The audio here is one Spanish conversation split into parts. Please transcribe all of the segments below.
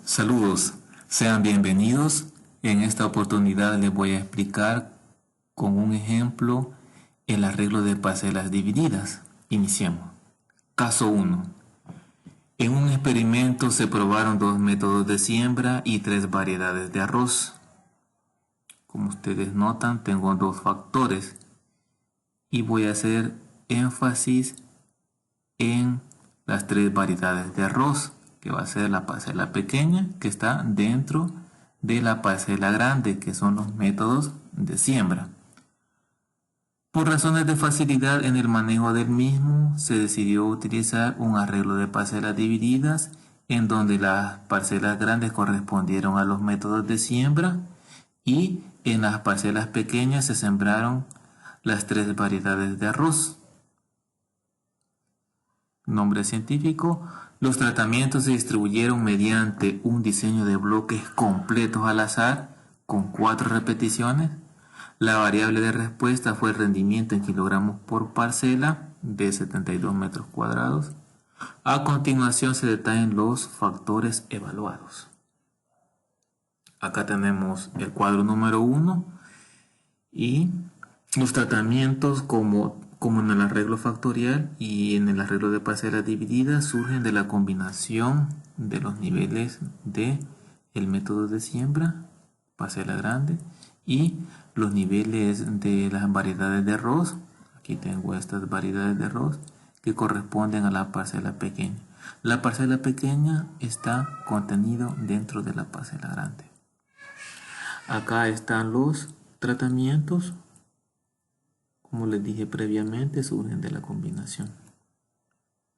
Saludos, sean bienvenidos. En esta oportunidad les voy a explicar con un ejemplo el arreglo de parcelas divididas. Iniciemos. Caso 1. En un experimento se probaron 2 métodos de siembra y 3 variedades de arroz. Como ustedes notan, tengo 2 factores y voy a hacer énfasis en las 3 variedades de arroz, que va a ser la parcela pequeña que está dentro de la parcela grande, que son los métodos de siembra. Por razones de facilidad en el manejo del mismo, se decidió utilizar un arreglo de parcelas divididas en donde las parcelas grandes correspondieron a los métodos de siembra y en las parcelas pequeñas se sembraron las 3 variedades de arroz. Nombre científico: los tratamientos se distribuyeron mediante un diseño de bloques completos al azar con 4 repeticiones. La variable de respuesta fue el rendimiento en kilogramos por parcela de 72 metros cuadrados. A continuación se detallan los factores evaluados. Acá tenemos el cuadro número 1 y los tratamientos como en el arreglo factorial y en el arreglo de parcelas divididas surgen de la combinación de los niveles de el método de siembra, parcela grande, y los niveles de las variedades de arroz. Aquí tengo estas variedades de arroz que corresponden a la parcela pequeña. La parcela pequeña está contenido dentro de la parcela grande. Acá están los tratamientos. Como les dije previamente, surgen de la combinación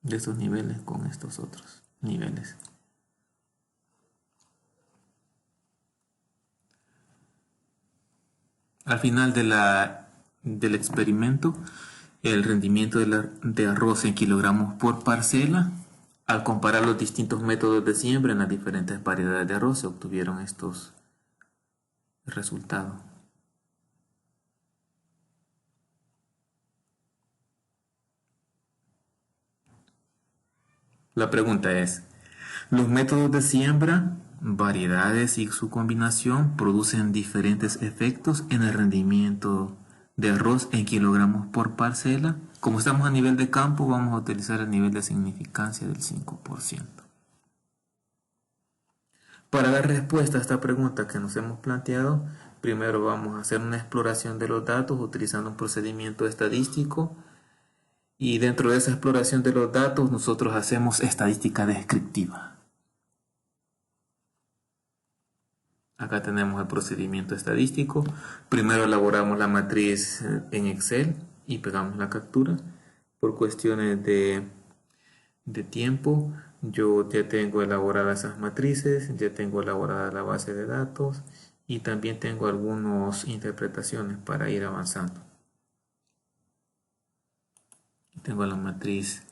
de estos niveles con estos otros niveles. Al final del experimento, el rendimiento de arroz en kilogramos por parcela, al comparar los distintos métodos de siembra en las diferentes variedades de arroz, se obtuvieron estos resultados. La pregunta es: ¿los métodos de siembra, variedades y su combinación producen diferentes efectos en el rendimiento de arroz en kilogramos por parcela? Como estamos a nivel de campo, vamos a utilizar el nivel de significancia del 5%. Para dar respuesta a esta pregunta que nos hemos planteado, primero vamos a hacer una exploración de los datos utilizando un procedimiento estadístico. Y dentro de esa exploración de los datos nosotros hacemos estadística descriptiva. Acá tenemos el procedimiento estadístico. Primero elaboramos la matriz en Excel y pegamos la captura. Por cuestiones de tiempo, yo ya tengo elaboradas esas matrices, ya tengo elaborada la base de datos y también tengo algunas interpretaciones para ir avanzando. Tengo la matriz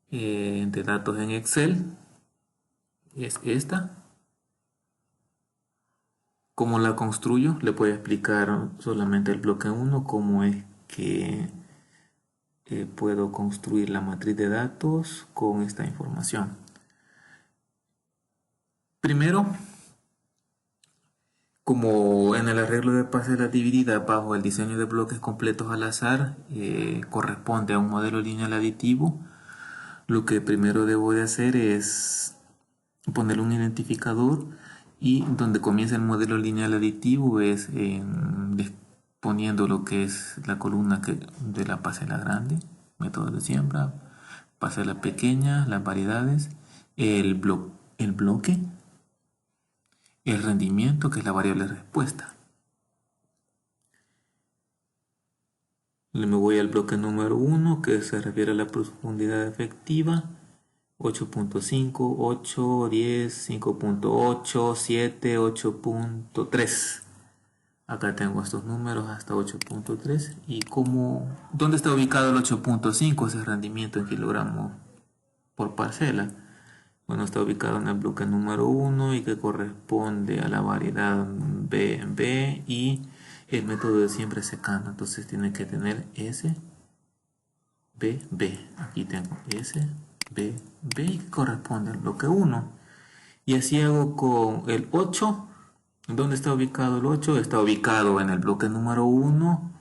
de datos en Excel, es esta. ¿Cómo la construyo? Le voy a explicar solamente el bloque 1, cómo es que puedo construir la matriz de datos con esta información. Primero, como en el arreglo de parcelas divididas bajo el diseño de bloques completos al azar corresponde a un modelo lineal aditivo, lo que primero debo de hacer es ponerle un identificador, y donde comienza el modelo lineal aditivo es poniendo lo que es la columna de la parcela grande, método de siembra, parcela pequeña, las variedades, el bloque, el rendimiento, que es la variable respuesta. Me voy al bloque número 1, que se refiere a la profundidad efectiva: 8.5, 8, 10, 5.8, 7, 8.3. Acá tengo estos números hasta 8.3. ¿Y dónde está ubicado el 8.5, ese rendimiento en kilogramos por parcela? Bueno, está ubicado en el bloque número 1 y que corresponde a la variedad B y el método de siembra secando. Entonces tiene que tener S, B. Aquí tengo S, B, que corresponde al bloque 1. Y así hago con el 8. ¿Dónde está ubicado el 8? Está ubicado en el bloque número 1.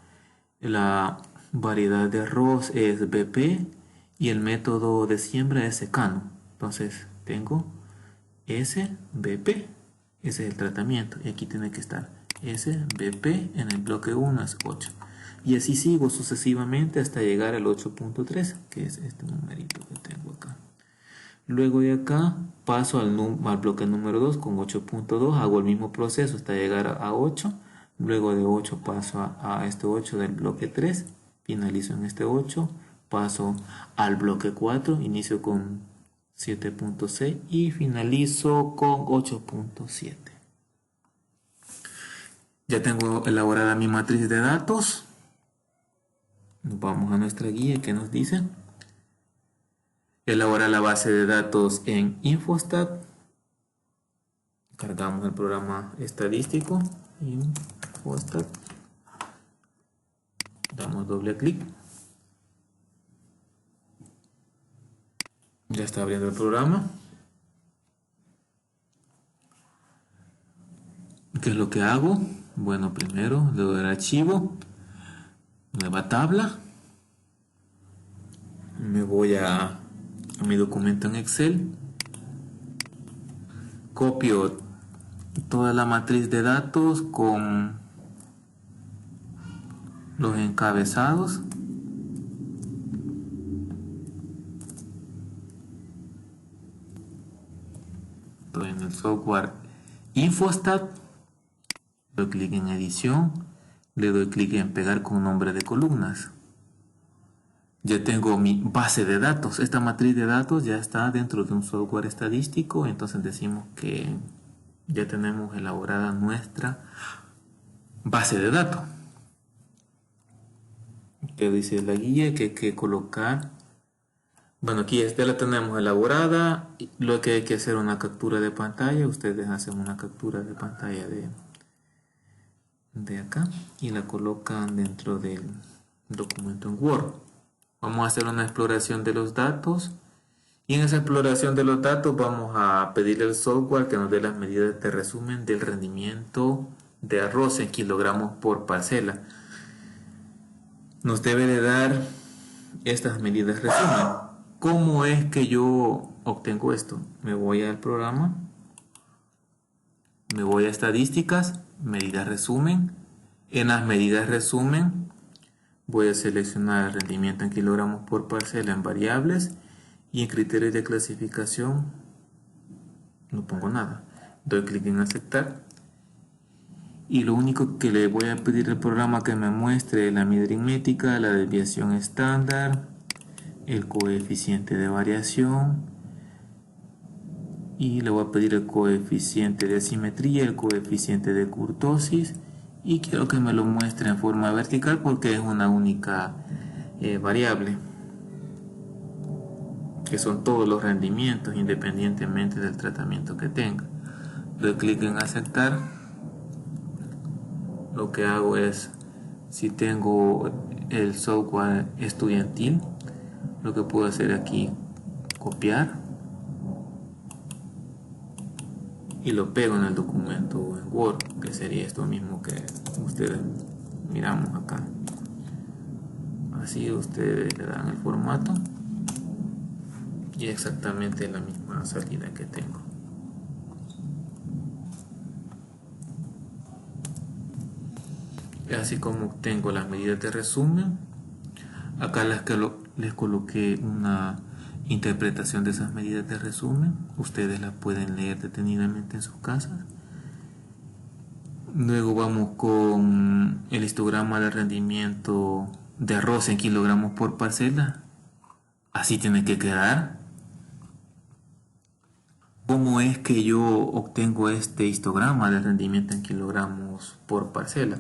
La variedad de arroz es BP y el método de siembra es secano. Entonces tengo SBP. Ese es el tratamiento. Y aquí tiene que estar SBP en el bloque 1 es 8. Y así sigo sucesivamente hasta llegar al 8.3, que es este numerito que tengo acá. Luego de acá paso al bloque número 2 con 8.2, hago el mismo proceso hasta llegar a 8. Luego de 8 paso a este 8 del bloque 3, finalizo en este 8, paso al bloque 4, inicio con 7.6 y finalizo con 8.7. Ya tengo elaborada mi matriz de datos. Vamos a nuestra guía que nos dice: elabora la base de datos en Infostat. Cargamos el programa estadístico Infostat. Damos doble clic. Ya está abriendo el programa. ¿Qué es lo que hago? Bueno, primero le doy al archivo, nueva tabla. Me voy a mi documento en Excel. Copio toda la matriz de datos con los encabezados. Estoy en el software Infostat. Doy clic en edición. Le doy clic en pegar con nombre de columnas. Ya tengo mi base de datos. Esta matriz de datos ya está dentro de un software estadístico. Entonces decimos que ya tenemos elaborada nuestra base de datos. Que dice la guía que hay que colocar. Bueno, aquí ya la tenemos elaborada. Lo que hay que hacer es una captura de pantalla. Ustedes hacen una captura de pantalla de acá y la colocan dentro del documento en Word. Vamos a hacer una exploración de los datos y en esa exploración de los datos vamos a pedirle al software que nos dé las medidas de resumen del rendimiento de arroz en kilogramos por parcela. Nos debe de dar estas medidas de resumen. ¿Cómo es que yo obtengo esto? Me voy al programa, me voy a estadísticas, medidas resumen. En las medidas resumen voy a seleccionar el rendimiento en kilogramos por parcela en variables y en criterios de clasificación no pongo nada. Doy clic en aceptar y lo único que le voy a pedir al programa que me muestre es la medida aritmética, la desviación estándar, el coeficiente de variación y le voy a pedir el coeficiente de asimetría, el coeficiente de kurtosis y quiero que me lo muestre en forma vertical porque es una única variable, que son todos los rendimientos independientemente del tratamiento que tenga. Doy clic en aceptar. Lo que hago es, si tengo el software estudiantil, lo que puedo hacer aquí, copiar y lo pego en el documento en Word, que sería esto mismo que ustedes miramos acá. Así ustedes le dan el formato y exactamente la misma salida que tengo. Así como obtengo las medidas de resumen, acá les coloqué una interpretación de esas medidas de resumen. Ustedes las pueden leer detenidamente en sus casas. Luego vamos con el histograma de rendimiento de arroz en kilogramos por parcela. Así tiene que quedar. ¿Cómo es que yo obtengo este histograma de rendimiento en kilogramos por parcela?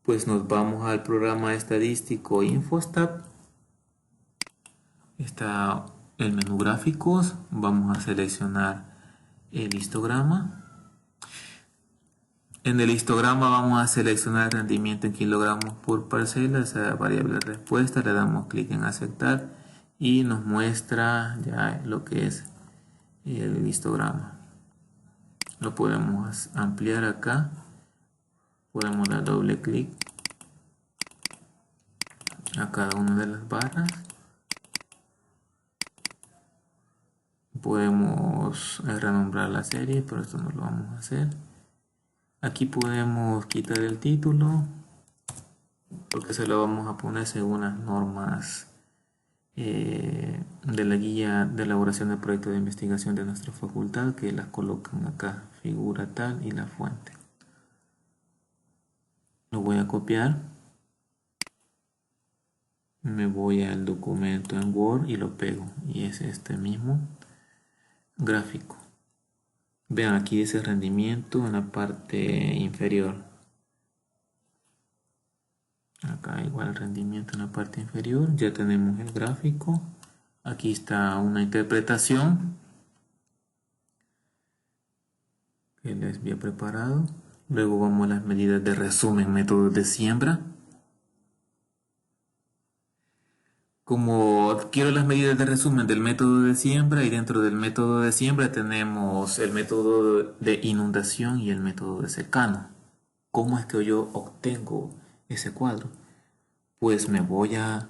Pues nos vamos al programa estadístico Infostat. Está el menú gráficos. Vamos a seleccionar el histograma. En el histograma vamos a seleccionar rendimiento en kilogramos por parcela, esa variable de respuesta. Le damos clic en aceptar y nos muestra ya lo que es el histograma. lo podemos ampliar acá. Podemos dar doble clic a cada una de las barras. Podemos renombrar la serie, pero esto no lo vamos a hacer. Aquí podemos quitar el título, porque se lo vamos a poner según las normas de la guía de elaboración de proyecto de investigación de nuestra facultad, que las colocan acá, figura tal y la fuente. Lo voy a copiar, me voy al documento en Word y lo pego, y es este mismo gráfico. Vean, aquí dice rendimiento en la parte inferior. Acá igual rendimiento en la parte inferior. Ya tenemos el gráfico. Aquí está una interpretación que les había preparado. Luego vamos a las medidas de resumen, métodos de siembra. Como quiero las medidas de resumen del método de siembra, y dentro del método de siembra tenemos el método de inundación y el método de secano. ¿Cómo es que yo obtengo ese cuadro? Pues me voy a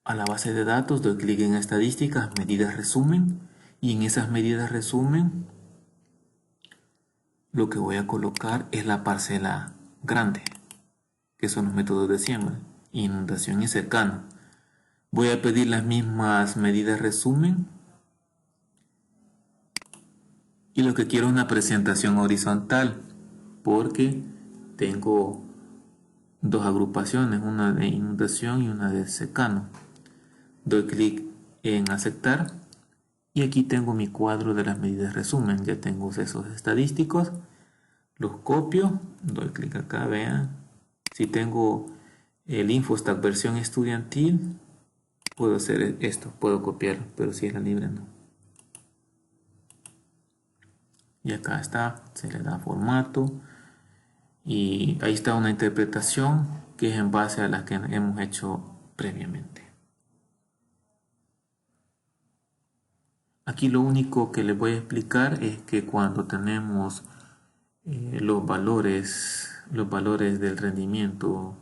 la base de datos, doy clic en estadísticas, medidas resumen, y en esas medidas resumen lo que voy a colocar es la parcela grande, que son los métodos de siembra, inundación y secano. Voy a pedir las mismas medidas resumen, y lo que quiero es una presentación horizontal, porque tengo dos agrupaciones, una de inundación y una de secano. Doy clic en aceptar, y aquí tengo mi cuadro de las medidas resumen. Ya tengo esos estadísticos, los copio, doy clic acá, vean. Si tengo el InfoStack versión estudiantil, puedo hacer esto, puedo copiar, pero si es la libre no. Y acá está, se le da formato, y ahí está una interpretación que es en base a las que hemos hecho previamente. Aquí lo único que les voy a explicar es que cuando tenemos los valores del rendimiento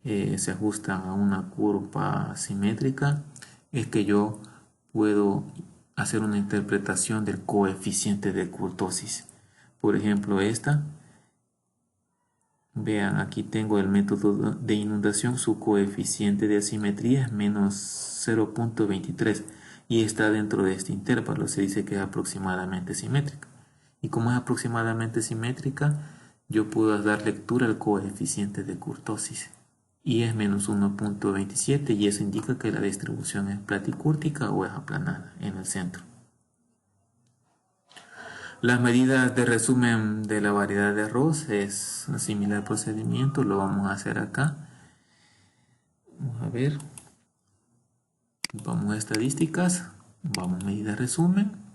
se ajustan a una curva simétrica, es que yo puedo hacer una interpretación del coeficiente de kurtosis. Por ejemplo, esta, vean, aquí tengo el método de inundación, su coeficiente de asimetría es menos 0.23 y está dentro de este intervalo, se dice que es aproximadamente simétrica. Y como es aproximadamente simétrica, yo puedo dar lectura al coeficiente de kurtosis, y es menos 1.27, y eso indica que la distribución es platicúrtica o es aplanada en el centro. Las medidas de resumen de la variedad de arroz es un similar procedimiento, lo vamos a hacer acá. Vamos a ver, vamos a estadísticas, vamos a medida de resumen,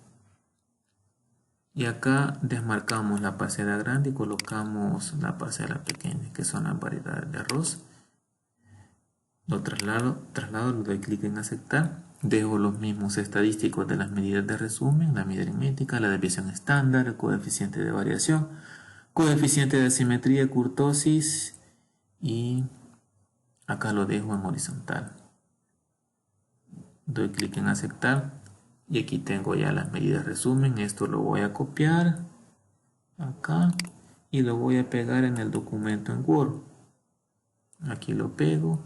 y acá desmarcamos la parcela grande y colocamos la parcela pequeña, que son las variedades de arroz. Lo traslado, le doy clic en aceptar, dejo los mismos estadísticos de las medidas de resumen, la medida aritmética, la desviación estándar, el coeficiente de variación, coeficiente de asimetría, kurtosis, y acá lo dejo en horizontal. Doy clic en aceptar, y aquí tengo ya las medidas de resumen. Esto lo voy a copiar acá y lo voy a pegar en el documento en Word. Aquí lo pego.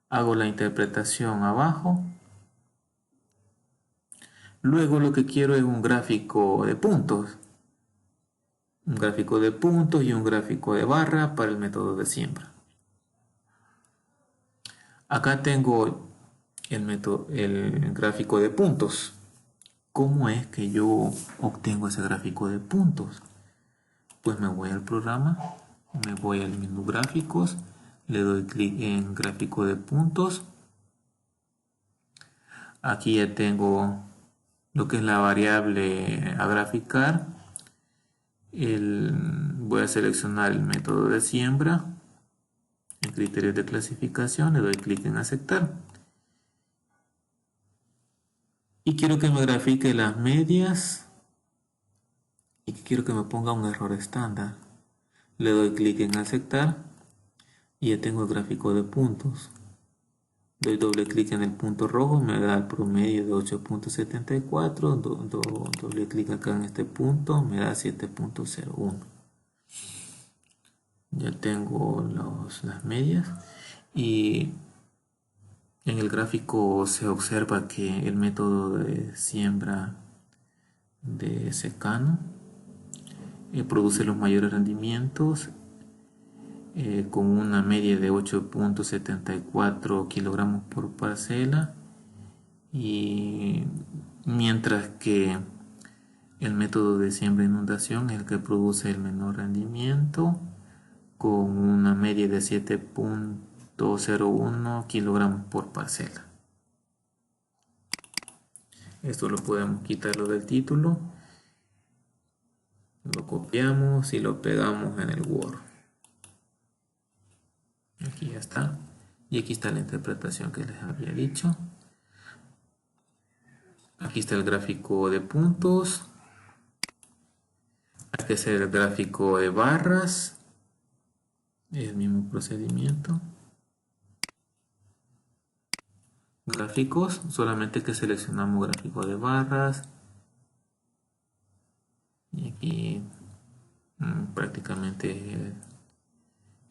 Hago la interpretación abajo. Luego lo que quiero es un gráfico de puntos. Un gráfico de puntos y un gráfico de barra para el método de siembra. Acá tengo el gráfico de puntos. ¿Cómo es que yo obtengo ese gráfico de puntos? Pues me voy al programa, me voy al menú gráficos, le doy clic en gráfico de puntos. Aquí ya tengo lo que es la variable a graficar. Voy a seleccionar el método de siembra. En criterios de clasificación le doy clic en aceptar. y quiero que me grafique las medias y quiero que me ponga un error estándar. Le doy clic en aceptar y ya tengo el gráfico de puntos. Doy doble clic en el punto rojo, me da el promedio de 8.74, doble clic acá en este punto, me da 7.01. Ya tengo las medias y en el gráfico se observa que el método de siembra de secano produce los mayores rendimientos con una media de 8.74 kilogramos por parcela, y mientras que el método de siembra e inundación es el que produce el menor rendimiento con una media de 7.01 kilogramos por parcela. Esto lo podemos quitarlo del título, lo copiamos y lo pegamos en el Word. Aquí ya está. Y aquí está la interpretación que les había dicho. Aquí está el gráfico de puntos. Aquí está el gráfico de barras. El mismo procedimiento. Gráficos, solamente que seleccionamos gráfico de barras. Y aquí prácticamente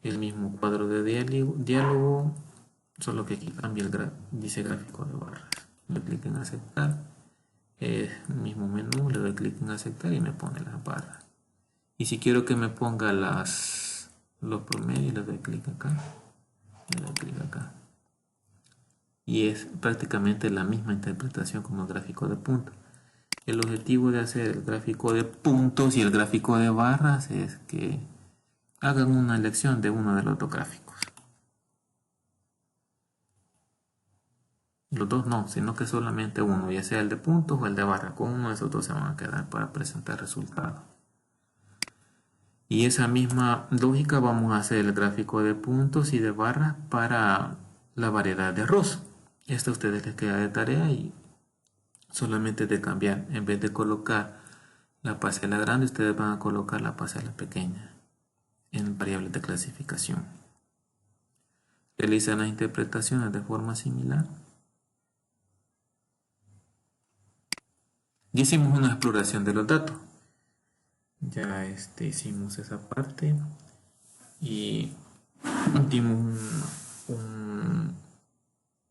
el mismo cuadro de diálogo, solo que aquí cambia dice gráfico de barras. Le clic en aceptar, mismo menú, le doy clic en aceptar y me pone las barras. Y si quiero que me ponga los promedios, le doy clic acá, le doy clic acá. Y es prácticamente la misma interpretación como el gráfico de puntos. El objetivo de hacer el gráfico de puntos y el gráfico de barras es que hagan una elección de uno de los dos gráficos. Los dos no, sino que solamente uno, ya sea el de puntos o el de barra. Con uno de esos dos se van a quedar para presentar resultados. Y esa misma lógica vamos a hacer el gráfico de puntos y de barras para la variedad de arroz. Esto a ustedes les queda de tarea y solamente de cambiar. En vez de colocar la parcela grande, ustedes van a colocar la parcela pequeña en variables de clasificación. Realizan las interpretaciones de forma similar. Ya hicimos una exploración de los datos. Ya hicimos esa parte y dimos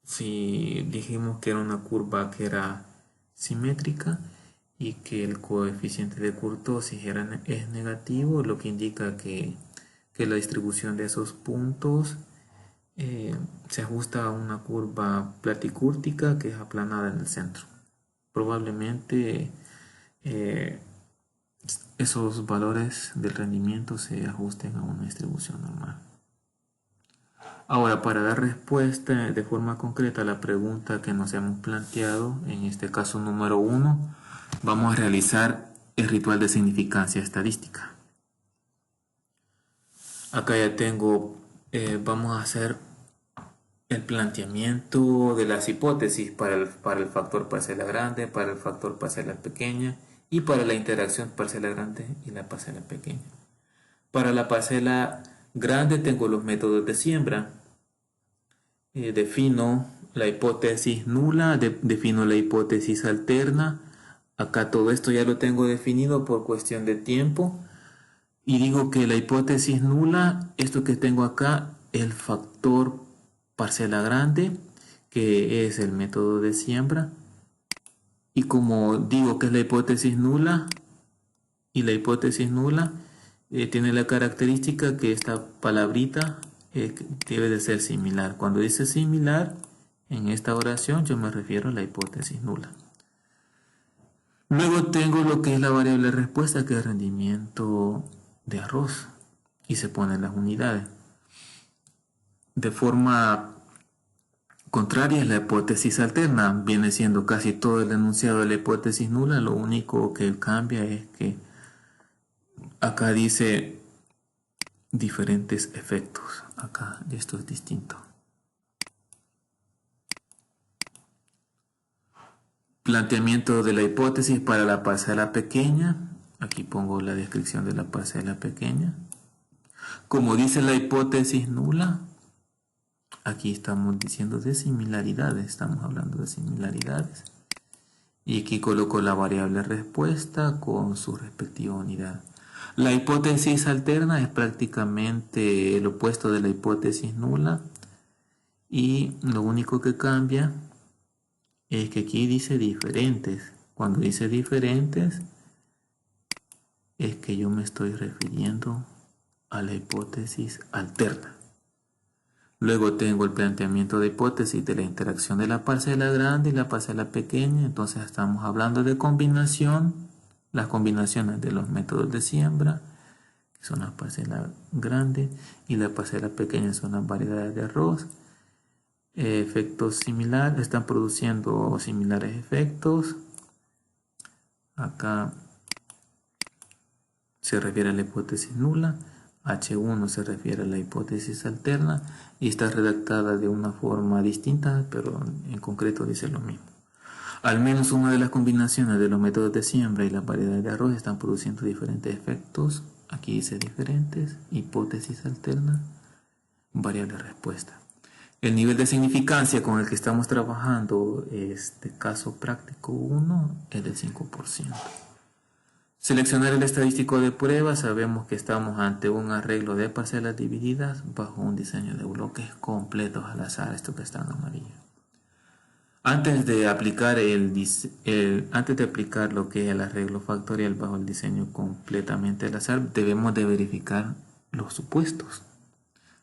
si dijimos que era una curva que era simétrica y que el coeficiente de kurtosis es negativo, lo que indica que la distribución de esos puntos se ajusta a una curva platicúrtica que es aplanada en el centro. Probablemente esos valores del rendimiento se ajusten a una distribución normal. Ahora, para dar respuesta de forma concreta a la pregunta que nos hemos planteado, en este caso número 1, vamos a realizar el ritual de significancia estadística. Acá ya tengo, vamos a hacer el planteamiento de las hipótesis para el factor parcela grande, para el factor parcela pequeña y para la interacción parcela grande y la parcela pequeña. Para la parcela grande tengo los métodos de siembra. Defino la hipótesis nula, defino la hipótesis alterna. Acá todo esto ya lo tengo definido por cuestión de tiempo. Y digo que la hipótesis nula, esto que tengo acá, el factor parcela grande, que es el método de siembra. Y como digo que es la hipótesis nula, y la hipótesis nula tiene la característica que esta palabrita debe de ser similar. Cuando dice similar, en esta oración yo me refiero a la hipótesis nula. Luego tengo lo que es la variable respuesta, que es rendimiento de arroz, y se ponen las unidades. De forma contraria es la hipótesis alterna, viene siendo casi todo el enunciado de la hipótesis nula, lo único que cambia es que acá dice diferentes efectos, acá esto es distinto. Planteamiento de la hipótesis para la parcela pequeña. Aquí pongo la descripción de la parcela pequeña. Como dice la hipótesis nula, aquí estamos diciendo de similaridades, estamos hablando de similaridades. Y aquí coloco la variable respuesta con su respectiva unidad. La hipótesis alterna es prácticamente el opuesto de la hipótesis nula. Y lo único que cambia es que aquí dice diferentes. Cuando dice diferentes, es que yo me estoy refiriendo a la hipótesis alterna. Luego tengo el planteamiento de hipótesis de la interacción de la parcela grande y la parcela pequeña. Entonces estamos hablando de combinación, las combinaciones de los métodos de siembra, que son la parcela grande, y la parcela pequeña son las variedades de arroz. Efectos similares, están produciendo similares efectos. Acá se refiere a la hipótesis nula. H1 se refiere a la hipótesis alterna y está redactada de una forma distinta, pero en concreto dice lo mismo. Al menos una de las combinaciones de los métodos de siembra y las variedades de arroz están produciendo diferentes efectos. Aquí dice diferentes, hipótesis alterna, variable respuesta. El nivel de significancia con el que estamos trabajando, este caso práctico 1, es del 5%. Seleccionar el estadístico de prueba. Sabemos que estamos ante un arreglo de parcelas divididas bajo un diseño de bloques completos al azar, esto que está en amarillo. Antes de aplicar lo que es el arreglo factorial bajo el diseño completamente al azar, debemos de verificar los supuestos.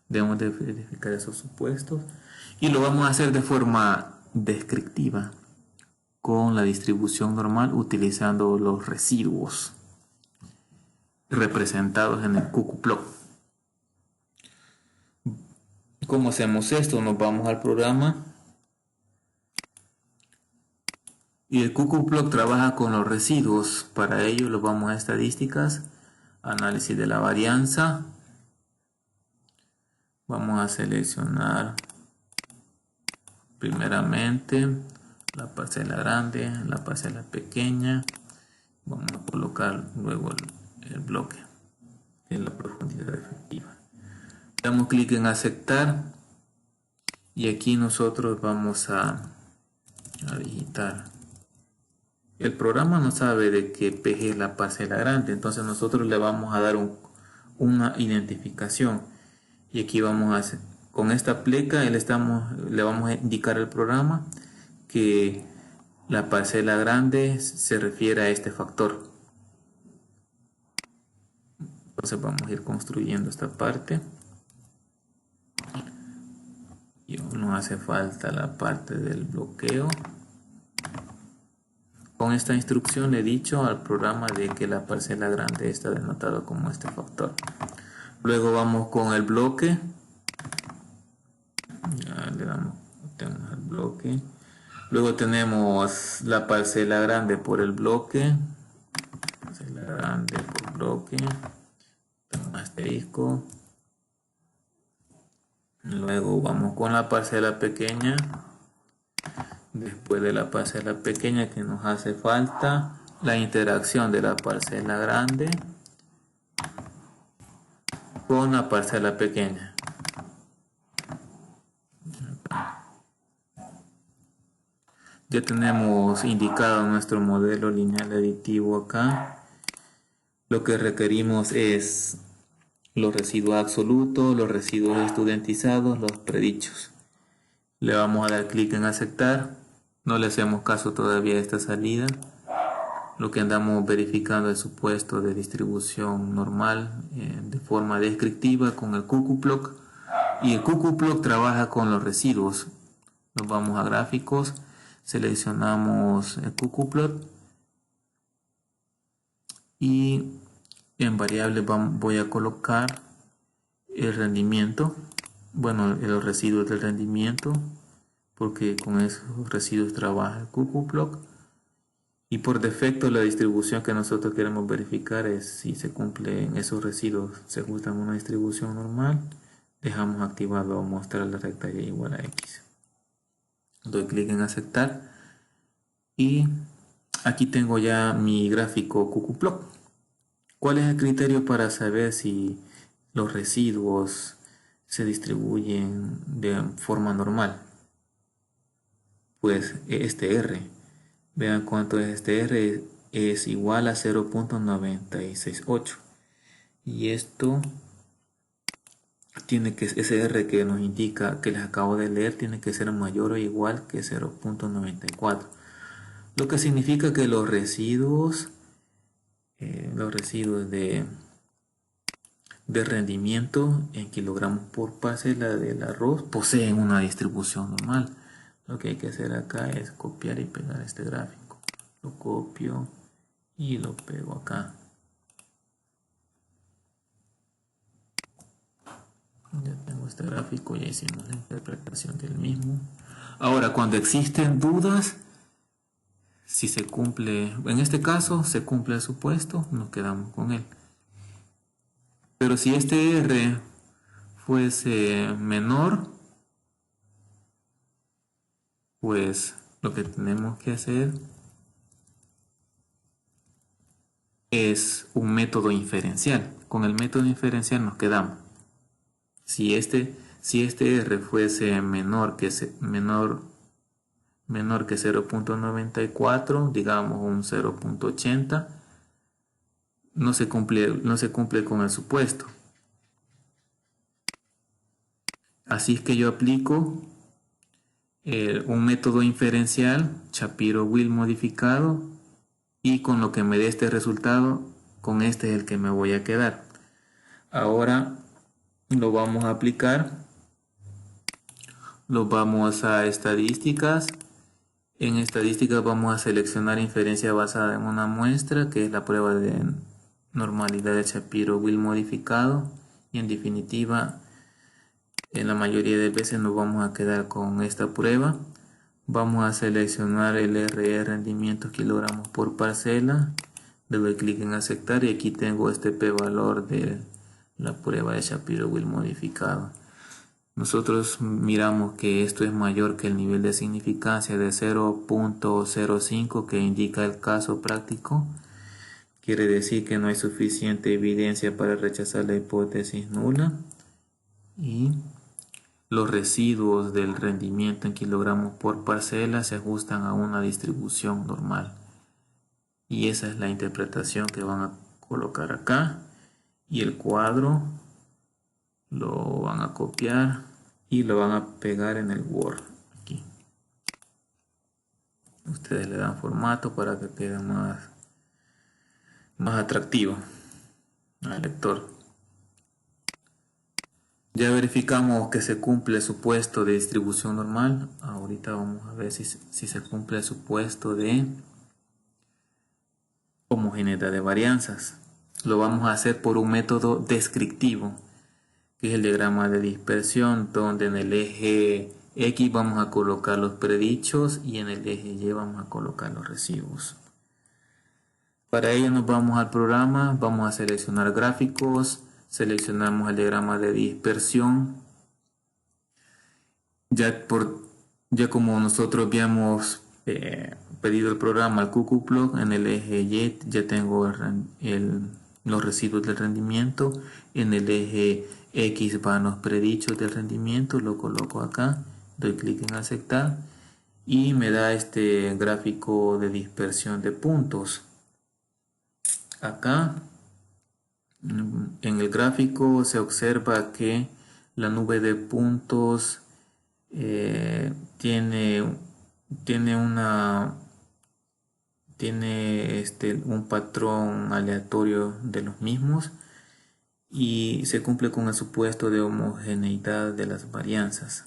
Debemos de verificar esos supuestos y lo vamos a hacer de forma descriptiva con la distribución normal utilizando los residuos representados en el QQPlot. ¿Cómo hacemos esto? Nos vamos al programa y el QQPlot trabaja con los residuos. Para ello lo vamos a estadísticas, análisis de la varianza. Vamos a seleccionar primeramente la parcela grande, la parcela pequeña. Vamos a colocar luego el bloque, que es la profundidad efectiva. Damos clic en aceptar y aquí nosotros vamos a digitar. El programa no sabe de que PG es la parcela grande, entonces nosotros le vamos a dar una identificación. Y aquí vamos a hacer, con esta pleca le vamos a indicar al programa que la parcela grande se refiere a este factor. Entonces vamos a ir construyendo esta parte. Y nos hace falta la parte del bloqueo. Con esta instrucción le he dicho al programa de que la parcela grande está denotada como este factor. Luego vamos con el bloque. Ya le damos, tenemos el bloque. Luego tenemos la parcela grande por el bloque. Parcela grande por bloque. Tengo asterisco. Luego vamos con la parcela pequeña. Después de la parcela pequeña, que nos hace falta la interacción de la parcela grande con la parcela pequeña. Ya tenemos indicado nuestro modelo lineal aditivo acá. Lo que requerimos es los residuos absolutos, los residuos estudentizados, los predichos. Le vamos a dar clic en aceptar. No le hacemos caso todavía a esta salida. Lo que andamos verificando es el supuesto de distribución normal de forma descriptiva con el QQPlot. Y el QQPlot trabaja con los residuos. Nos vamos a gráficos, seleccionamos el QQPlot y en variable voy a colocar el rendimiento, bueno, los residuos del rendimiento, porque con esos residuos trabaja el QQPlot. Y por defecto la distribución que nosotros queremos verificar es si se cumplen esos residuos, se ajustan a una distribución normal. Dejamos activado mostrar la recta y igual a X. Doy clic en aceptar Y aquí tengo ya mi gráfico Cucuplot. ¿Cuál es el criterio para saber si los residuos se distribuyen de forma normal? Pues este R. Vean cuánto es este R. Es igual a 0.968. Y esto tiene que, ese R que nos indica que les acabo de leer, tiene que ser mayor o igual que 0.94. Lo que significa que los residuos de rendimiento en kilogramos por parcela del arroz poseen una distribución normal. Lo que hay que hacer acá es copiar y pegar este gráfico. Lo copio y lo pego acá. Ya tengo este gráfico, ya hicimos la interpretación del mismo. Ahora, cuando existen dudas, si se cumple, en este caso se cumple el supuesto, nos quedamos con él. Pero si este R fuese menor, pues lo que tenemos que hacer es un método inferencial. Con el método inferencial nos quedamos. Si este R fuese menor que 0.94, digamos un 0.80, no se cumple con el supuesto. Así es que yo aplico un método inferencial, Shapiro-Wills modificado, y con lo que me dé este resultado, con este es el que me voy a quedar. Ahora lo vamos a aplicar, lo vamos a estadísticas. En estadísticas vamos a seleccionar inferencia basada en una muestra, que es la prueba de normalidad de Shapiro-Wills modificado, y en definitiva, en la mayoría de veces nos vamos a quedar con esta prueba. Vamos a seleccionar el RE rendimientos kilogramos por parcela, le doy clic en aceptar y aquí tengo este p-valor de la prueba de Shapiro-Wills modificado. Nosotros miramos que esto es mayor que el nivel de significancia de 0.05 que indica el caso práctico. Quiere decir que no hay suficiente evidencia para rechazar la hipótesis nula. Y los residuos del rendimiento en kilogramos por parcela se ajustan a una distribución normal. Y esa es la interpretación que van a colocar acá. Y el cuadro lo van a copiar y lo van a pegar en el Word aquí. Ustedes le dan formato para que quede más atractivo al lector. Ya verificamos que se cumple el supuesto de distribución normal. Ahorita vamos a ver si se cumple el supuesto de homogeneidad de varianzas. Lo vamos a hacer por un método descriptivo, que es el diagrama de dispersión, donde en el eje X vamos a colocar los predichos y en el eje Y vamos a colocar los residuos. Para ello nos vamos al programa, vamos a seleccionar gráficos, seleccionamos el diagrama de dispersión. Ya como nosotros habíamos pedido el programa al Cucuplot, en el eje Y ya tengo los residuos del rendimiento, en el eje X van los predichos del rendimiento, lo coloco acá, doy clic en aceptar y me da este gráfico de dispersión de puntos. Acá en el gráfico se observa que la nube de puntos tiene un patrón aleatorio de los mismos y se cumple con el supuesto de homogeneidad de las varianzas.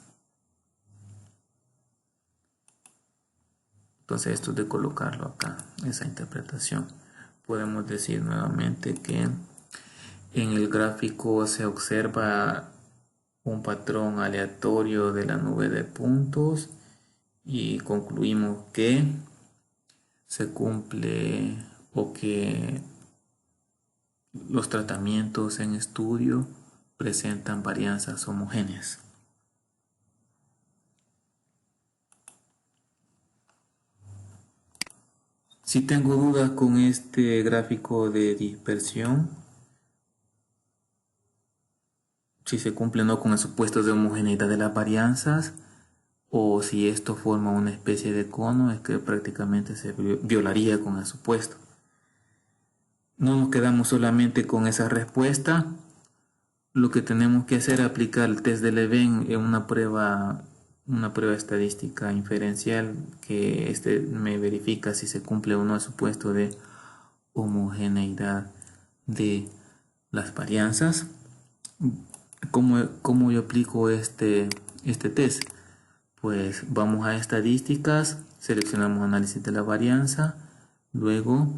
Entonces esto es de colocarlo acá, esa interpretación. Podemos decir nuevamente que en el gráfico se observa un patrón aleatorio de la nube de puntos y concluimos que se cumple o que los tratamientos en estudio presentan varianzas homogéneas. Si tengo dudas con este gráfico de dispersión, si se cumple o no con el supuesto de homogeneidad de las varianzas, o si esto forma una especie de cono, es que prácticamente se violaría con el supuesto. No nos quedamos solamente con esa respuesta. Lo que tenemos que hacer es aplicar el test de Leven en una prueba estadística inferencial que me verifica si se cumple o no el supuesto de homogeneidad de las varianzas. ¿Cómo yo aplico este test? Pues vamos a estadísticas, seleccionamos análisis de la varianza, luego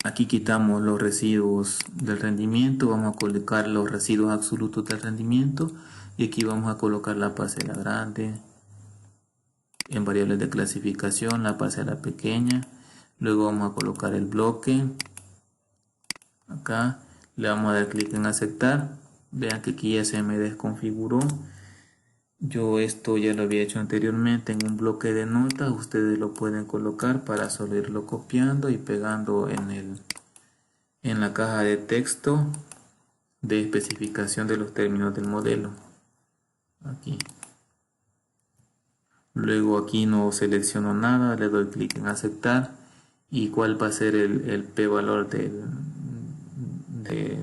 aquí quitamos los residuos del rendimiento, vamos a colocar los residuos absolutos del rendimiento y aquí vamos a colocar la parcela grande, en variables de clasificación la parcela pequeña, luego vamos a colocar el bloque, acá le vamos a dar clic en aceptar, vean que aquí ya se me desconfiguró. Yo esto ya lo había hecho anteriormente en un bloque de notas, ustedes lo pueden colocar para solo irlo copiando y pegando en la caja de texto de especificación de los términos del modelo. Aquí. Luego aquí no selecciono nada, le doy clic en aceptar. ¿Y cuál va a ser el p-valor de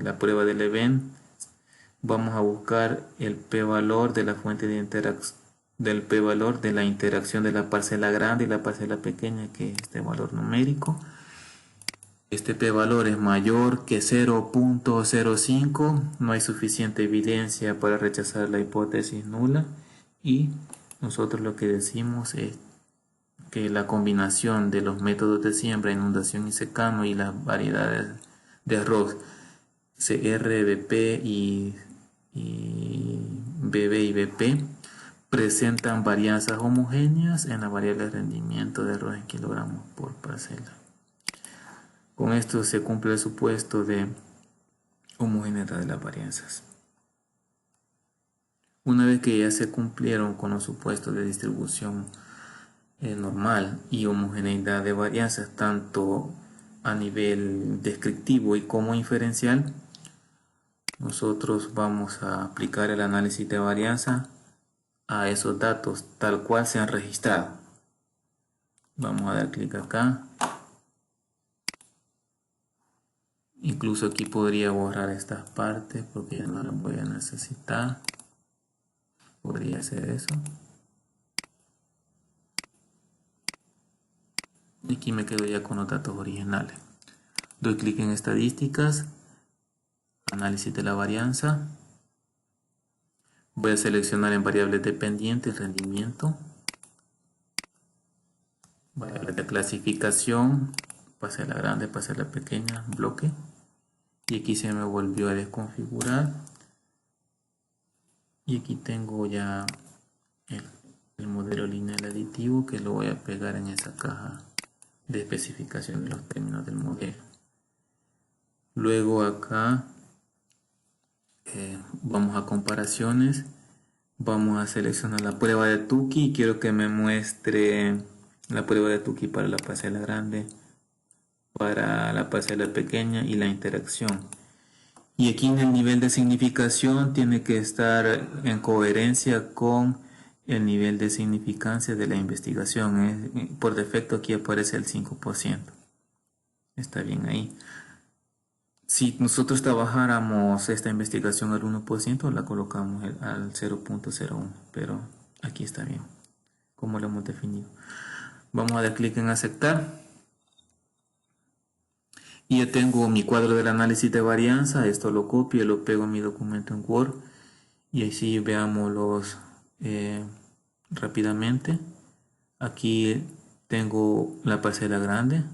la prueba del event? Vamos a buscar el p-valor de la fuente de interacción, del p-valor de la interacción de la parcela grande y la parcela pequeña, que es este valor numérico. Este p-valor es mayor que 0.05, no hay suficiente evidencia para rechazar la hipótesis nula y nosotros lo que decimos es que la combinación de los métodos de siembra, inundación y secano y las variedades de arroz CR, BP y BB y BP presentan varianzas homogéneas en la variable de rendimiento de arroz en kilogramos por parcela. Con esto se cumple el supuesto de homogeneidad de las varianzas. Una vez que ya se cumplieron con los supuestos de distribución normal y homogeneidad de varianzas tanto a nivel descriptivo y como inferencial, nosotros vamos a aplicar el análisis de varianza a esos datos tal cual se han registrado. Vamos a dar clic acá. Incluso aquí podría borrar estas partes porque ya no las voy a necesitar. Podría hacer eso. Y aquí me quedo ya con los datos originales. Doy clic en estadísticas, análisis de la varianza. Voy a seleccionar en variables dependientes rendimiento, variables de clasificación, parcela grande, parcela pequeña, bloque. Y aquí se me volvió a desconfigurar. Y aquí tengo ya el modelo lineal aditivo que lo voy a pegar en esa caja de especificación de los términos del modelo. Luego acá vamos a comparaciones, vamos a seleccionar la prueba de Tukey y quiero que me muestre la prueba de Tukey para la parcela grande, para la parcela pequeña y la interacción. Y aquí en el nivel de significación tiene que estar en coherencia con el nivel de significancia de la investigación. Por defecto aquí aparece el 5%. Está bien ahí. Si nosotros trabajáramos esta investigación al 1%, la colocamos al 0.01, pero aquí está bien, como lo hemos definido. Vamos a dar clic en aceptar. Y ya tengo mi cuadro del análisis de varianza. Esto lo copio y lo pego en mi documento en Word. Y así veámoslos rápidamente. Aquí tengo la parcela grande,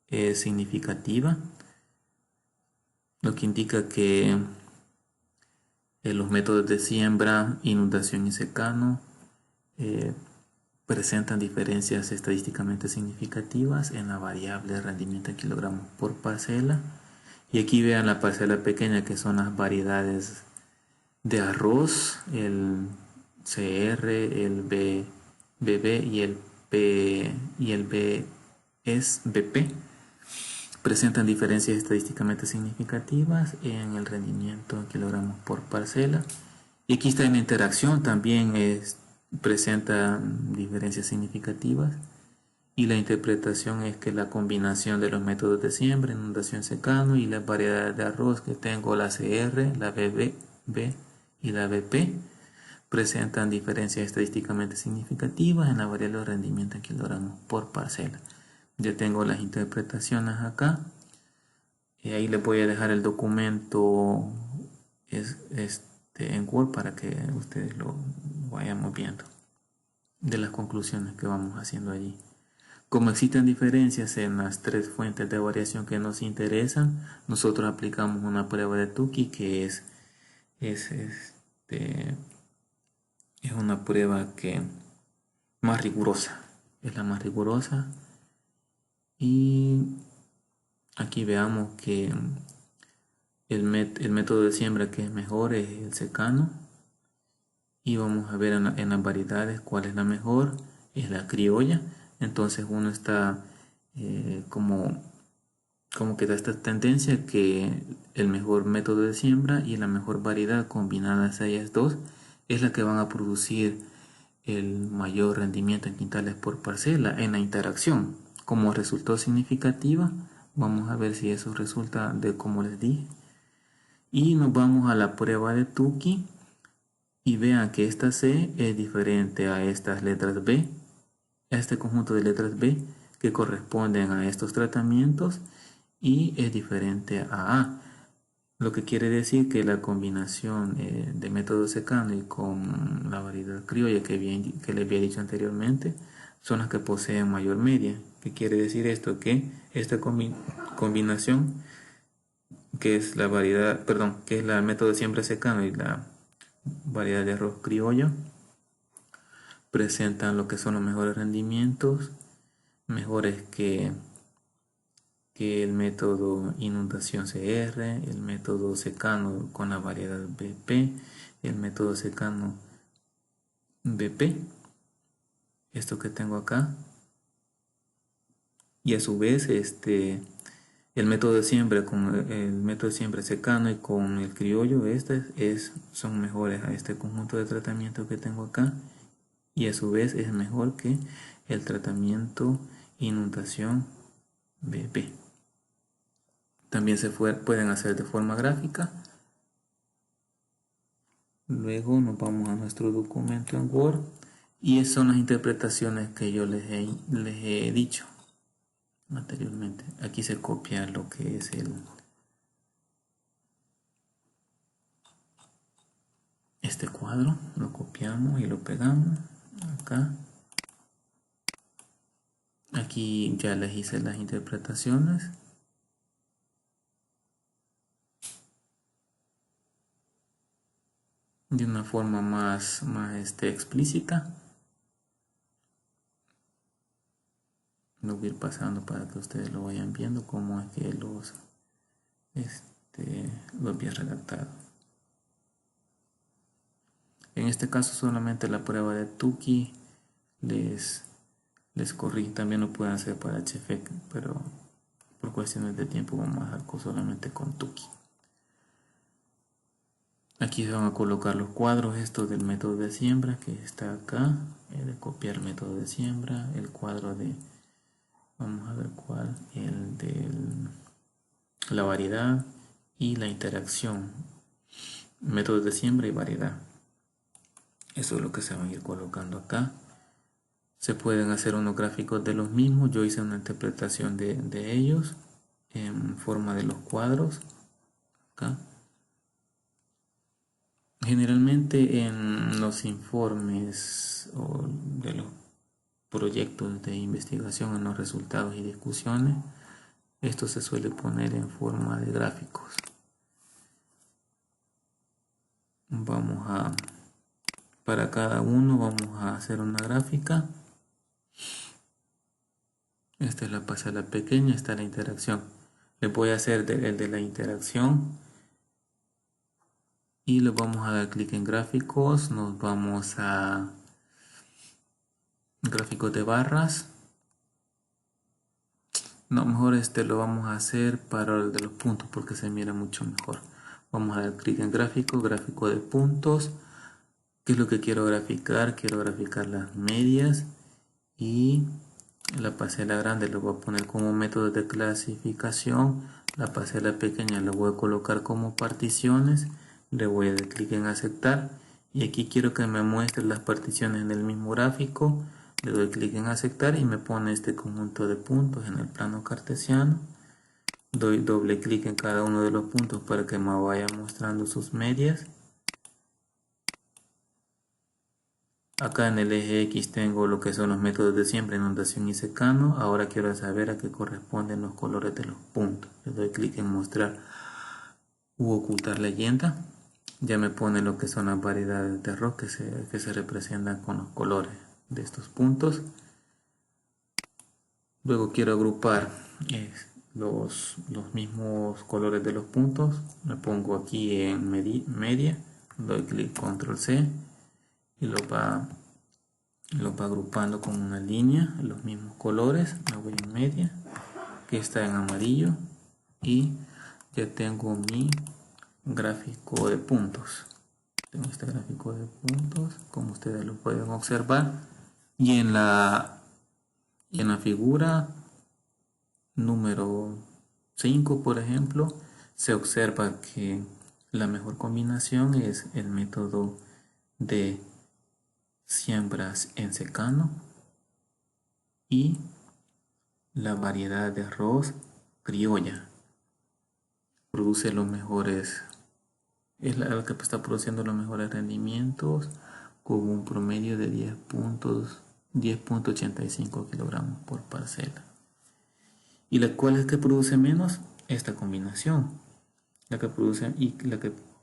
es significativa, lo que indica que los métodos de siembra, inundación y secano presentan diferencias estadísticamente significativas en la variable de rendimiento en kilogramos por parcela. Y aquí vean la parcela pequeña, que son las variedades de arroz, el CR, el BB y el es BP. Presentan diferencias estadísticamente significativas en el rendimiento en kilogramos por parcela. Y aquí está en la interacción, también presenta diferencias significativas. Y la interpretación es que la combinación de los métodos de siembra, inundación, secano y las variedades de arroz que tengo, la CR, la BB y la BP, presentan diferencias estadísticamente significativas en la variable de rendimiento en kilogramos por parcela. Ya tengo las interpretaciones acá. Y ahí les voy a dejar el documento en Word para que ustedes lo vayamos viendo de las conclusiones que vamos haciendo allí. Como existen diferencias en las tres fuentes de variación que nos interesan, nosotros aplicamos una prueba de Tukey que es una prueba que más rigurosa, es la más rigurosa. Y aquí veamos que el método de siembra que es mejor es el secano. Y vamos a ver en las variedades cuál es la mejor, es la criolla. Entonces uno está como que da esta tendencia que el mejor método de siembra y la mejor variedad combinadas a ellas dos es la que van a producir el mayor rendimiento en quintales por parcela en la interacción. Como resultó significativa, vamos a ver si eso resulta de como les dije. Y nos vamos a la prueba de Tukey y vean que esta C es diferente a estas letras B, a este conjunto de letras B que corresponden a estos tratamientos, y es diferente a A, lo que quiere decir que la combinación de método secano y con la variedad criolla que les había dicho anteriormente son las que poseen mayor media. ¿Qué quiere decir esto? Que esta combinación, que es la variedad, perdón, que es el método de siembra secano y la variedad de arroz criollo, presentan lo que son los mejores rendimientos, mejores que el método inundación CR, el método secano con la variedad BP, el método secano BP, esto que tengo acá, y a su vez el método de siembra con el método de siembra secano y con el criollo, son mejores a este conjunto de tratamiento que tengo acá, y a su vez es mejor que el tratamiento inundación BP. También pueden hacer de forma gráfica. Luego nos vamos a nuestro documento en Word y esas son las interpretaciones que yo les he dicho anteriormente. Aquí se copia lo que es este cuadro, lo copiamos y lo pegamos acá. Aquí ya les hice las interpretaciones. De una forma más explícita. Lo voy a ir pasando para que ustedes lo vayan viendo cómo es que los había redactado. En este caso solamente la prueba de Tukey les corrí. También lo pueden hacer para HFEC, pero por cuestiones de tiempo vamos a dejar solamente con Tukey. Aquí se van a colocar los cuadros estos del método de siembra que está acá, de copiar el método de siembra, el cuadro de, vamos a ver cuál, el de la variedad y la interacción, métodos de siembra y variedad. Eso es lo que se van a ir colocando acá. Se pueden hacer unos gráficos de los mismos. Yo hice una interpretación de ellos en forma de los cuadros acá. Generalmente en los informes o de los proyectos de investigación, en los resultados y discusiones, esto se suele poner en forma de gráficos. Para cada uno vamos a hacer una gráfica. Esta es la parcela pequeña, esta es la interacción. Le voy a hacer el de la interacción. Y le vamos a dar clic en gráficos, nos vamos a gráficos de barras No, mejor lo vamos a hacer para el de los puntos porque se mira mucho mejor. Vamos a dar clic en gráfico, gráfico de puntos. ¿Qué es lo que quiero graficar? Quiero graficar las medias y la parcela grande lo voy a poner como método de clasificación. La parcela pequeña la voy a colocar como particiones. Le voy a dar clic en aceptar y aquí quiero que me muestre las particiones en el mismo gráfico. Le doy clic en aceptar y me pone este conjunto de puntos en el plano cartesiano. Doy doble clic en cada uno de los puntos para que me vaya mostrando sus medias. Acá en el eje X tengo lo que son los métodos de siembra, inundación y secano. Ahora quiero saber a qué corresponden los colores de los puntos. Le doy clic en mostrar u ocultar leyenda. Ya me pone lo que son las variedades de arroz que se representan con los colores de estos puntos. Luego quiero agrupar los mismos colores de los puntos. Me pongo aquí en media, doy clic control C y lo va agrupando con una línea, los mismos colores. Me voy en media, que está en amarillo, y ya tengo mi gráfico de puntos. Tengo este gráfico de puntos, como ustedes lo pueden observar, y en la figura número 5, por ejemplo, se observa que la mejor combinación es el método de siembras en secano y la variedad de arroz criolla. Produce los mejores, es la que está produciendo los mejores rendimientos con un promedio de 10.85 kilogramos por parcela. ¿Y la cual es que produce menos? Esta combinación, la que produce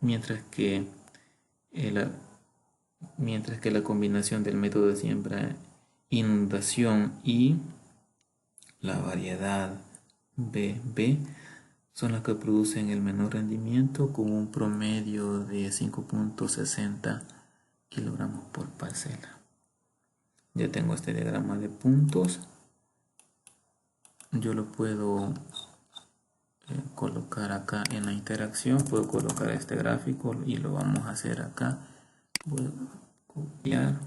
mientras que la combinación del método de siembra, inundación y la variedad BB son las que producen el menor rendimiento con un promedio de 5.60 kilogramos por parcela. Ya tengo este diagrama de puntos. Yo lo puedo colocar acá en la interacción. Puedo colocar este gráfico y lo vamos a hacer acá. Voy a copiar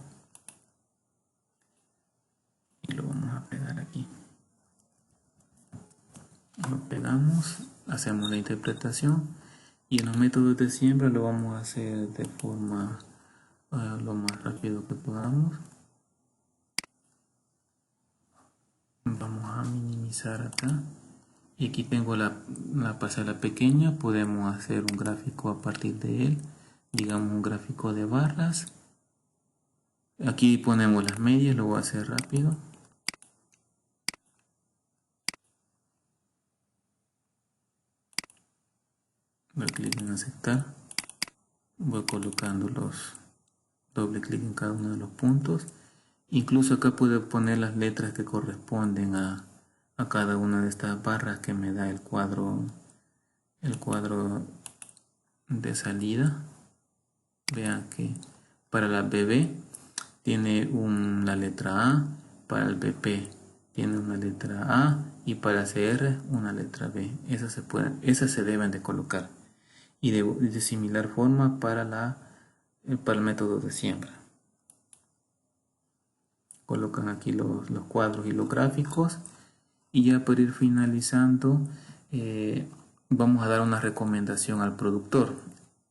y lo vamos a pegar aquí. Lo pegamos, hacemos la interpretación y en los métodos de siembra lo vamos a hacer de forma lo más rápido que podamos. Vamos a minimizar acá y aquí tengo la parcela pequeña. Podemos hacer un gráfico a partir de él, digamos un gráfico de barras. Aquí ponemos las medias, lo voy a hacer rápido. Doy clic en aceptar, voy colocando doble clic en cada uno de los puntos. Incluso acá puedo poner las letras que corresponden a cada una de estas barras que me da el cuadro de salida. Vean que para la BB tiene la letra A, para el BP tiene una letra A y para CR una letra B. Esas se deben de colocar. Y de similar forma para el método de siembra. Colocan aquí los cuadros y los gráficos. Y ya para ir finalizando, vamos a dar una recomendación al productor: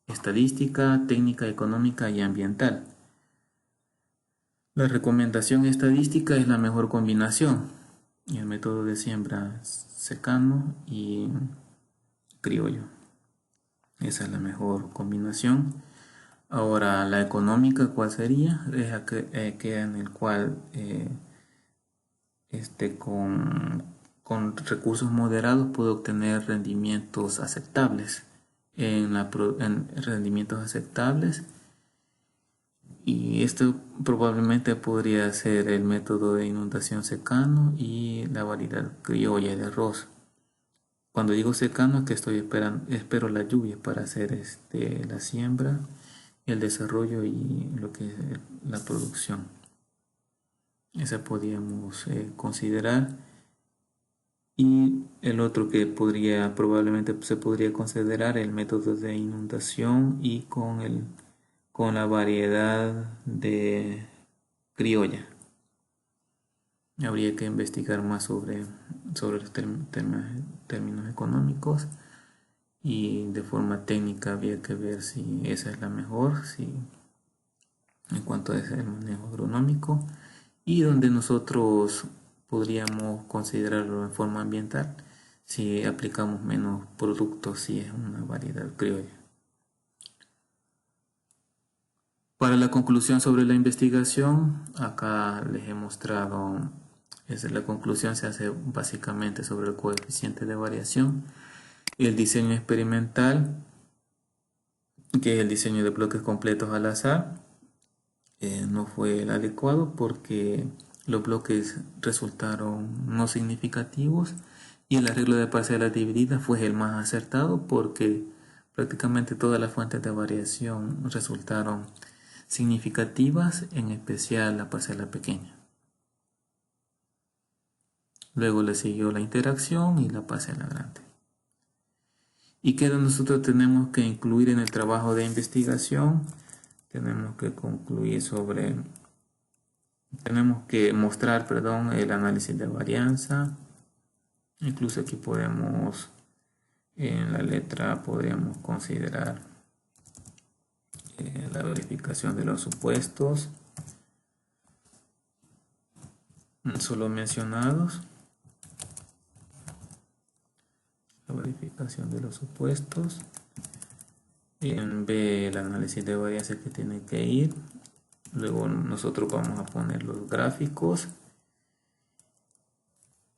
estadística, técnica económica y ambiental. La recomendación estadística es la mejor combinación. El método de siembra secano y criollo. Esa es la mejor combinación. Ahora, la económica, ¿cuál sería? Es aquella en el cual con recursos moderados puede obtener rendimientos aceptables. En rendimientos aceptables. Y esto probablemente podría ser el método de inundación secano y la variedad criolla de arroz. Cuando digo secano es que espero la lluvia para hacer la siembra, el desarrollo y lo que es la producción. Esa podríamos considerar. Y el otro que probablemente se podría considerar el método de inundación y con la variedad de criolla. Habría que investigar más sobre los términos económicos, y de forma técnica habría que ver si esa es la mejor, si en cuanto a ese manejo agronómico, y donde nosotros podríamos considerarlo en forma ambiental si aplicamos menos productos, si es una variedad criolla. Para la conclusión sobre la investigación, acá les he mostrado, la conclusión se hace básicamente sobre el coeficiente de variación, el diseño experimental, que es el diseño de bloques completos al azar, no fue el adecuado porque los bloques resultaron no significativos, y el arreglo de parcelas divididas fue el más acertado porque prácticamente todas las fuentes de variación resultaron significativas, en especial la parcela pequeña. Luego le siguió la interacción y la parcela grande. ¿Y qué nosotros tenemos que incluir en el trabajo de investigación? Tenemos que mostrar, el análisis de varianza. Incluso aquí en la letra podríamos considerar la verificación de los supuestos solo mencionados. La verificación de los supuestos. En B, el análisis de varianza que tiene que ir. Luego nosotros vamos a poner los gráficos.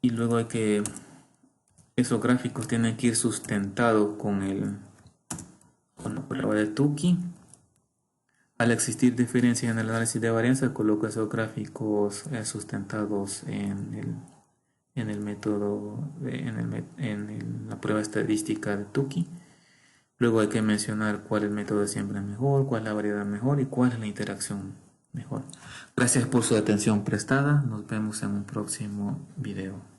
Y luego esos gráficos tienen que ir sustentados con la prueba de Tukey. Al existir diferencias en el análisis de varianza, coloco esos gráficos sustentados en el método, en la prueba estadística de Tukey. Luego hay que mencionar cuál es el método de siembra mejor, cuál es la variedad mejor y cuál es la interacción mejor. Gracias por su atención prestada. Nos vemos en un próximo video.